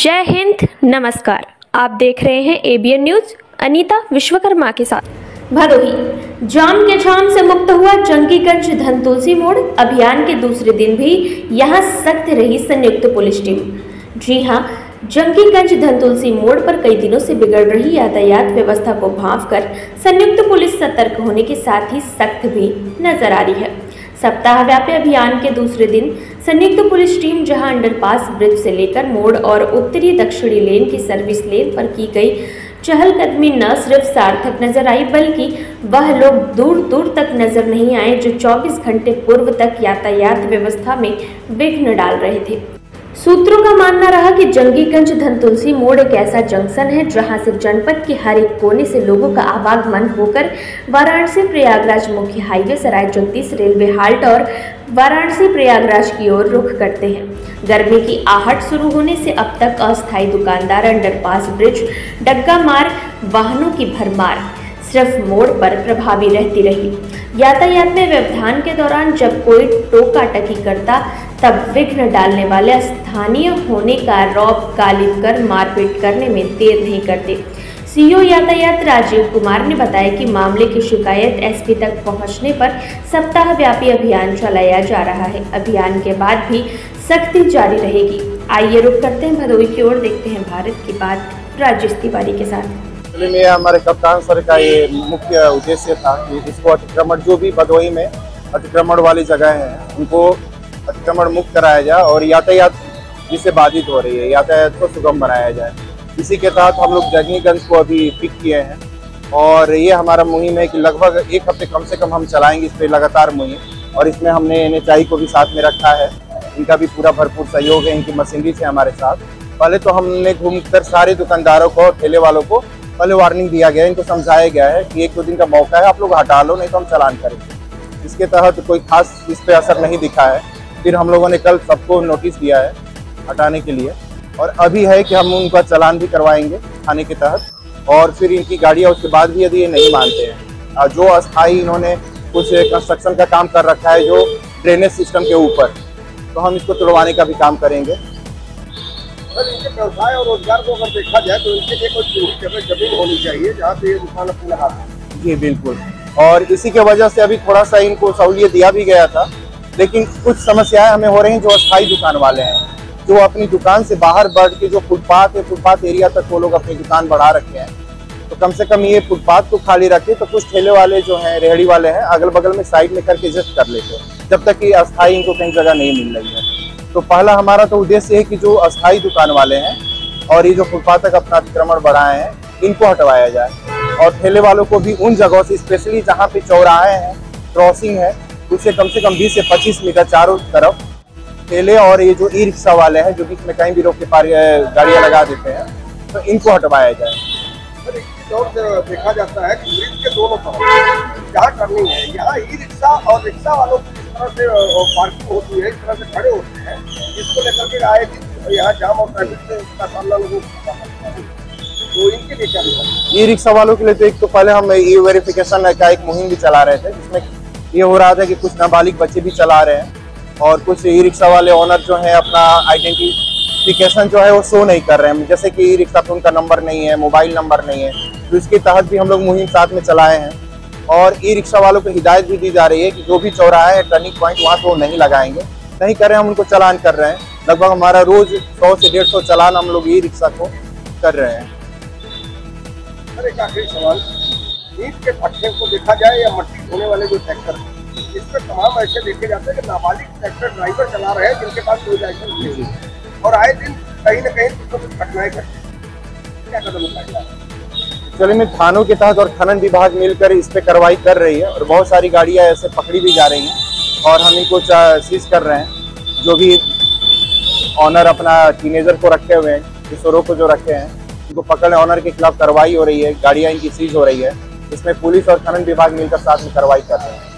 जय हिंद, नमस्कार। आप देख रहे हैं एबीएन न्यूज। अनीता विश्वकर्मा के साथ। भदोही जाम के जाम से मुक्त हुआ जंगीगंज धनतुलसी मोड़। अभियान के दूसरे दिन भी यहां सख्त रही संयुक्त पुलिस टीम। जी हां, जंगीगंज धनतुलसी मोड़ पर कई दिनों से बिगड़ रही यातायात व्यवस्था को भांपकर संयुक्त पुलिस सतर्क होने के साथ ही सख्त भी नजर आ रही है। सप्ताहव्यापी अभियान के दूसरे दिन संयुक्त पुलिस टीम जहां अंडरपास ब्रिज से लेकर मोड़ और उत्तरी दक्षिणी लेन की सर्विस लेन पर की गई चहलकदमी न सिर्फ सार्थक नजर आई, बल्कि वह लोग दूर दूर तक नजर नहीं आए जो 24 घंटे पूर्व तक यातायात व्यवस्था में विघ्न डाल रहे थे। सूत्रों का मानना रहा कि जंगीगंज धनतुलसी मोड़ एक ऐसा जंक्शन है जहां से जनपद के हर एक कोने से लोगों का आवागमन होकर वाराणसी प्रयागराज मुख्य हाईवे सराय 34 रेलवे हाल्ट और वाराणसी प्रयागराज की ओर रुख करते हैं। गर्मी की आहट शुरू होने से अब तक अस्थायी दुकानदार, अंडरपास ब्रिज, डग्गा मार्ग, वाहनों की भरमार सिर्फ मोड़ पर प्रभावी रहती रही। यातायात में व्यवधान के दौरान जब कोई टोका टकी करता तब विघ्न डालने वाले स्थानीय होने का रौब गालिब कर मारपीट करने में देर नहीं करते। सीओ यातायात राजीव कुमार ने बताया कि मामले की शिकायत एसपी तक पहुंचने पर सप्ताहव्यापी अभियान चलाया जा रहा है। अभियान के बाद भी सख्ती जारी रहेगी। आइए रुक करते हैं भदोही की ओर, देखते हैं भारत की बात राजेश तिवारी के साथ। में हमारे कप्तान सर का ये मुख्य उद्देश्य था कि इसको अतिक्रमण, जो भी भदोही में अतिक्रमण वाली जगह है उनको अतिक्रमण मुक्त कराया जाए और यातायात जिससे बाधित हो रही है यातायात को सुगम बनाया जाए। इसी के तहत हम लोग जंगीगंज को अभी पिक किए हैं और ये हमारा मुहिम है कि लगभग एक हफ्ते कम से कम हम चलाएंगे इस पर लगातार मुहिम। और इसमें हमने NHI को भी साथ में रखा है, इनका भी पूरा भरपूर सहयोग है, इनकी मशीनरी से हमारे साथ। पहले तो हमने घूमकर सारे दुकानदारों को, ठेले वालों को पहले वार्निंग दिया गया, इनको समझाया गया है कि 1-2 दिन का मौका है, आप लोग हटा लो, नहीं तो हम चालान करेंगे। इसके तहत कोई खास इस पे असर नहीं दिखा है। फिर हम लोगों ने कल सबको नोटिस दिया है हटाने के लिए और अभी है कि हम उनका चालान भी करवाएंगे थाने के तहत। और फिर इनकी गाड़ियाँ उसके बाद भी यदि ये नहीं मानते हैं, जो अस्थायी इन्होंने कुछ कंस्ट्रक्शन का काम कर रखा है जो ड्रेनेज सिस्टम के ऊपर, तो हम इसको तुड़वाने का भी काम करेंगे। सर, इनके व्यवसाय और रोजगार को अगर देखा जाए तो इनके लिए कुछ जमीन होनी चाहिए जहाँ पे ये दुकान अपनी लगा सकें। जी बिल्कुल, और इसी के वजह से अभी थोड़ा सा इनको सहूलियत दिया भी गया था, लेकिन कुछ समस्याएं हमें हो रही हैं जो अस्थायी दुकान वाले हैं, जो अपनी दुकान से बाहर बढ़ के जो फुटपाथ है, फुटपाथ एरिया तक वो लोग अपनी दुकान बढ़ा रखे हैं। तो कम से कम ये फुटपाथ को खाली रखे तो कुछ ठेले वाले जो हैं, रेहड़ी वाले हैं, अगल बगल में साइड में करके एडजस्ट कर लेते हैं जब तक कि अस्थायी इनको कहीं जगह नहीं मिल रही है। तो पहला हमारा तो उद्देश्य है कि जो अस्थायी दुकान वाले हैं और ये जो फुटपाथ तक अपना अतिक्रमण बढ़ाए हैं इनको हटवाया जाए और ठेले वालों को भी उन जगहों से, स्पेशली जहाँ पे चौराहे हैं, क्रॉसिंग है, उससे कम 20 से 25 मीटर चारों तरफ ठेले और ये जो ई रिक्शा वाले हैं जो बीच में कहीं भी रोक के गाड़ियाँ लगा देते हैं, तो इनको हटवाया जाए। सर, एक चीज और देखा जाता है कि ब्रिज के दोनों तरफ जहाँ टर्निंग है, यहाँ ई रिक्शा और रिक्शा वालों की इस तरह से पार्किंग होती है, इस तरह से खड़े होते हैं, जिसको लेकर के आए कि यहाँ जाम और ट्रैफिक से उसका सामना लोगों को, तो इनके लिए क्या है? ई रिक्शा वालों के लिए तो एक तो पहले हम ई वेरिफिकेशन का एक मुहिम भी चला रहे थे, जिसमें ये हो रहा था कि कुछ नाबालिग बच्चे भी चला रहे हैं और कुछ ई रिक्शा वाले ओनर जो है अपना आइडेंटिफिकेशन जो है वो शो नहीं कर रहे हैं, जैसे कि ई रिक्शा पे उनका नंबर नहीं है, मोबाइल नंबर नहीं है। तो इसके तहत भी हम लोग मुहिम साथ में चलाए हैं और ई रिक्शा वालों को हिदायत भी दी जा रही है कि जो भी चौराहा है, टर्निंग पॉइंट, वहाँ तो नहीं लगाएंगे, नहीं कर रहे हैं, हम उनको चालान कर रहे हैं। लगभग हमारा रोज 100 से 150 चालान हम लोग ई रिक्शा को कर रहे हैं। सर, एक आखिरी सवाल, ईंट के भट्ठे को देखा जाए या मट्टी ढोने वाले जो ट्रैक्टर, इसमें तमाम ऐसे देखे जाते हैं कि नाबालिग ट्रैक्टर ड्राइवर चला रहे हैं जिनके पास कोई लाइसेंस नहीं है और आए दिन कहीं न कहीं कुछ घटनाएं करते हैं, क्या कदम उठाया जाए? चलिए, में थानों के तहत और खनन विभाग मिलकर इस पे कार्रवाई कर रही है और बहुत सारी गाड़ियां ऐसे पकड़ी भी जा रही हैं और हम इनको सीज कर रहे हैं। जो भी ऑनर अपना टीनेजर को रखे हुए हैं, किशोरों को जो रखे हैं, उनको पकड़ने, ऑनर के खिलाफ कार्रवाई हो रही है, गाड़ियां इनकी सीज हो रही है। इसमें पुलिस और खनन विभाग मिलकर साथ में कार्रवाई कर रहे हैं।